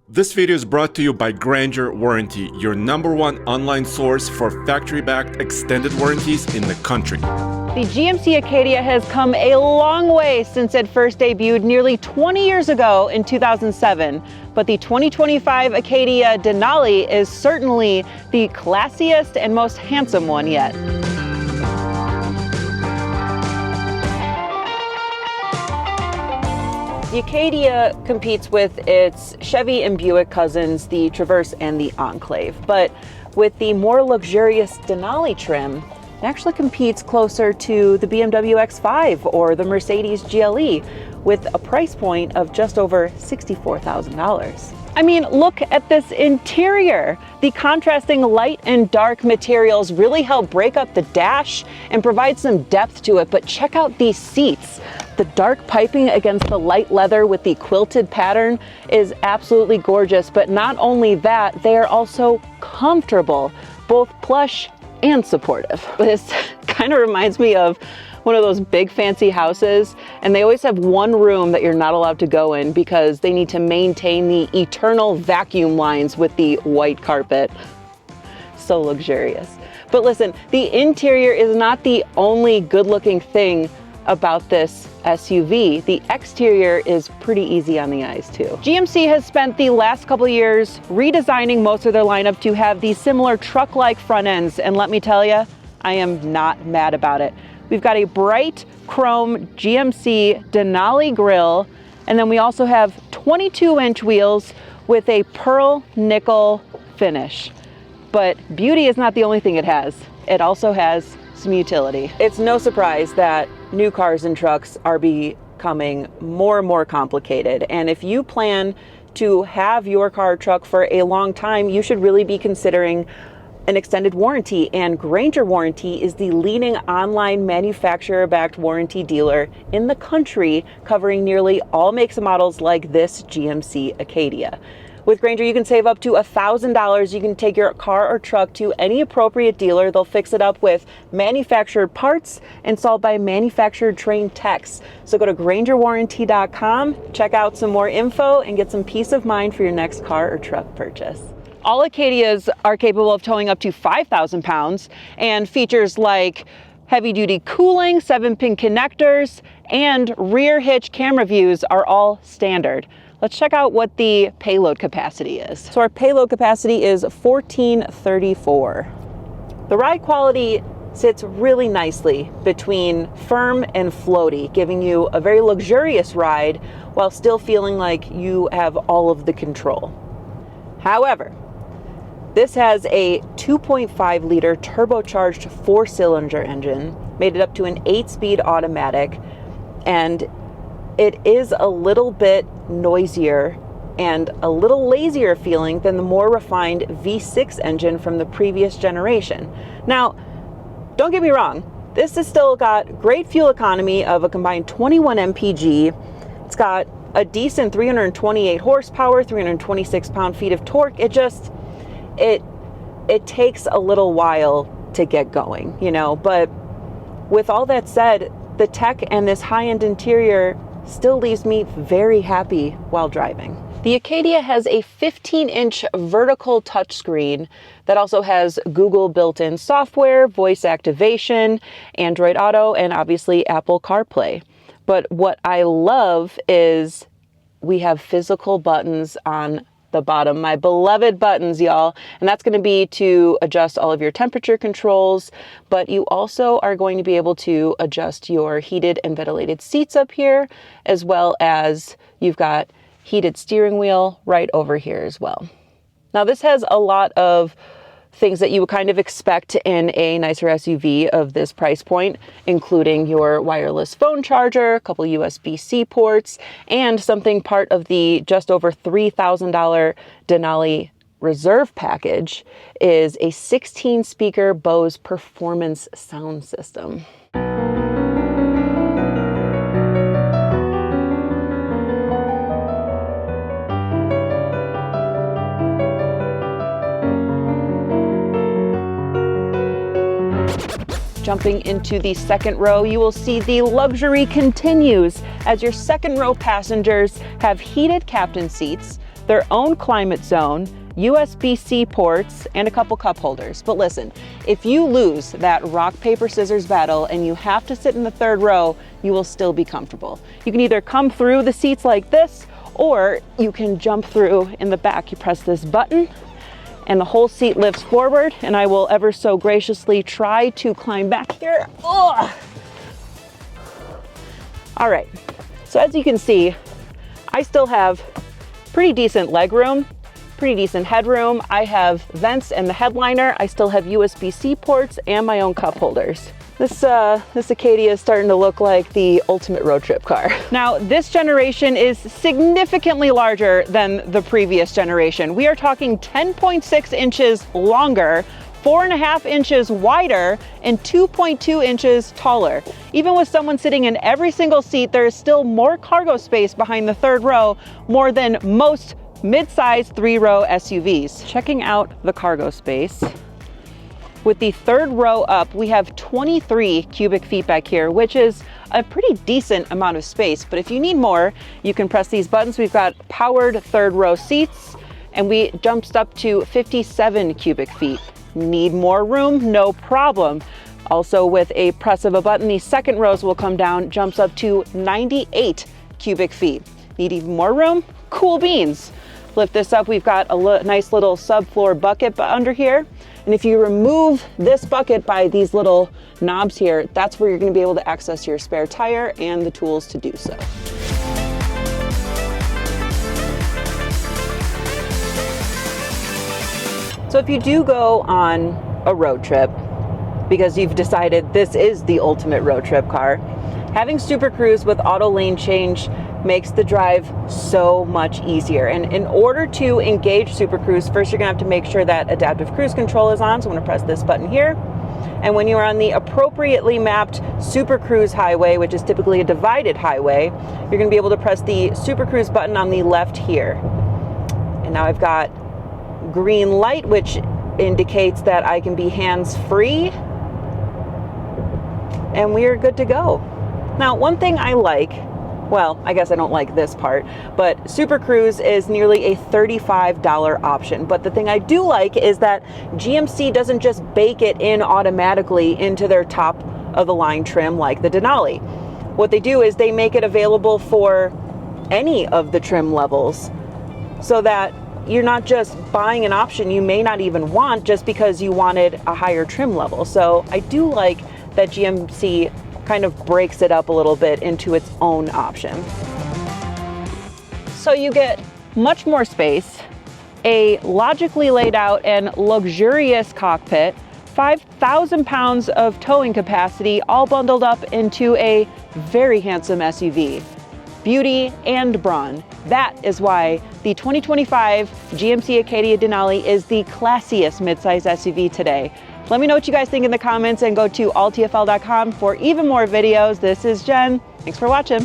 This video is brought to you by Grainger Warranty, your #1 online source for factory-backed extended warranties in the country. The GMC Acadia has come a long way since it first debuted nearly 20 years ago in 2007, but the 2025 Acadia Denali is certainly the classiest and most handsome one yet. The Acadia competes with its Chevy and Buick cousins, the Traverse and the Enclave, but with the more luxurious Denali trim, it actually competes closer to the BMW X5 or the Mercedes GLE with a price point of just over $64,000. I mean, look at this interior. The contrasting light and dark materials really help break up the dash and provide some depth to it, but check out these seats. The dark piping against the light leather with the quilted pattern is absolutely gorgeous, but not only that, they are also comfortable, both plush and supportive. This kind of reminds me of one of those big fancy houses, and they always have one room that you're not allowed to go in because they need to maintain the eternal vacuum lines with the white carpet. So luxurious. But listen, the interior is not the only good-looking thing about this SUV. The exterior is pretty easy on the eyes too. GMC has spent the last couple years redesigning most of their lineup to have these similar truck-like front ends, and let me tell you, I am not mad about it. We've got a bright chrome GMC Denali grille, and then we also have 22-inch wheels with a pearl nickel finish. But beauty is not the only thing it has. It also has some utility. It's no surprise that new cars and trucks are becoming more and more complicated. And if you plan to have your car or truck for a long time, you should really be considering an extended warranty. And Grainger Warranty is the leading online manufacturer-backed warranty dealer in the country, covering nearly all makes and models like this GMC Acadia. With Grainger, you can save up to $1,000. You can take your car or truck to any appropriate dealer. They'll fix it up with manufactured parts installed by manufactured trained techs. So go to GraingerWarranty.com, check out some more info, and get some peace of mind for your next car or truck purchase. All Acadias are capable of towing up to 5,000 pounds, and features like heavy-duty cooling, 7-pin connectors, and rear hitch camera views are all standard. Let's check out what the payload capacity is. So our payload capacity is 1434. The ride quality sits really nicely between firm and floaty, giving you a very luxurious ride while still feeling like you have all of the control. However, this has a 2.5-liter turbocharged 4-cylinder engine, made it up to an 8-speed automatic, and it is a little bit noisier and a little lazier feeling than the more refined V6 engine from the previous generation. Now, don't get me wrong, this has still got great fuel economy of a combined 21 mpg. It's got a decent 328 horsepower, 326 pound-feet of torque. It takes a little while to get going, you know, but with all that said, the tech and this high-end interior still leaves me very happy while driving. The Acadia has a 15-inch vertical touchscreen that also has Google built-in software, voice activation, Android Auto, and obviously Apple CarPlay. But what I love is we have physical buttons on the bottom, my beloved buttons, y'all. And that's going to be to adjust all of your temperature controls, but you also are going to be able to adjust your heated and ventilated seats up here, as well as you've got heated steering wheel right over here as well. Now this has a lot of things that you would kind of expect in a nicer SUV of this price point, including your wireless phone charger, a couple USB-C ports, and something part of the just over $3,000 Denali Reserve package is a 16-speaker Bose Performance sound system. Jumping into the second row, you will see the luxury continues as your second row passengers have heated captain seats, their own climate zone, USB-C ports, and a couple cup holders. But listen, if you lose that rock, paper, scissors battle and you have to sit in the third row, you will still be comfortable. You can either come through the seats like this, or you can jump through in the back. You press this button and the whole seat lifts forward, and I will ever so graciously try to climb back here. Ugh. All right, so as you can see, I still have pretty decent leg room, pretty decent headroom. I have vents and the headliner. I still have USB-C ports and my own cup holders. This Acadia is starting to look like the ultimate road trip car. Now, this generation is significantly larger than the previous generation. We are talking 10.6 inches longer, 4.5 inches wider, and 2.2 inches taller. Even with someone sitting in every single seat, there is still more cargo space behind the third row, more than most mid-size 3-row SUVs. Checking out the cargo space. With the third row up, we have 23 cubic feet back here, which is a pretty decent amount of space. But if you need more, you can press these buttons. We've got powered third row seats, and we jumped up to 57 cubic feet. Need more room? No problem. Also, with a press of a button, the second rows will come down, jumps up to 98 cubic feet. Need even more room? Cool beans. Lift this up, we've got a nice little subfloor bucket under here. And if you remove this bucket by these little knobs here, that's where you're going to be able to access your spare tire and the tools to do so. So if you do go on a road trip, because you've decided this is the ultimate road trip car, having Super Cruise with auto lane change makes the drive so much easier. And in order to engage Super Cruise, first you're gonna have to make sure that adaptive cruise control is on. So I'm gonna press this button here. And when you're on the appropriately mapped Super Cruise highway, which is typically a divided highway, you're gonna be able to press the Super Cruise button on the left here. And now I've got green light, which indicates that I can be hands-free. And we are good to go. Now, one thing I like, well, I guess I don't like this part, but Super Cruise is nearly a $35 option. But the thing I do like is that GMC doesn't just bake it in automatically into their top of the line trim like the Denali. What they do is they make it available for any of the trim levels, so that you're not just buying an option you may not even want just because you wanted a higher trim level. So I do like that GMC kind of breaks it up a little bit into its own option. So you get much more space, a logically laid out and luxurious cockpit, 5,000 pounds of towing capacity, all bundled up into a very handsome SUV. Beauty and brawn. That is why the 2025 GMC Acadia Denali is the classiest midsize SUV today. Let me know what you guys think in the comments, and go to alltfl.com for even more videos. This is Jen. Thanks for watching.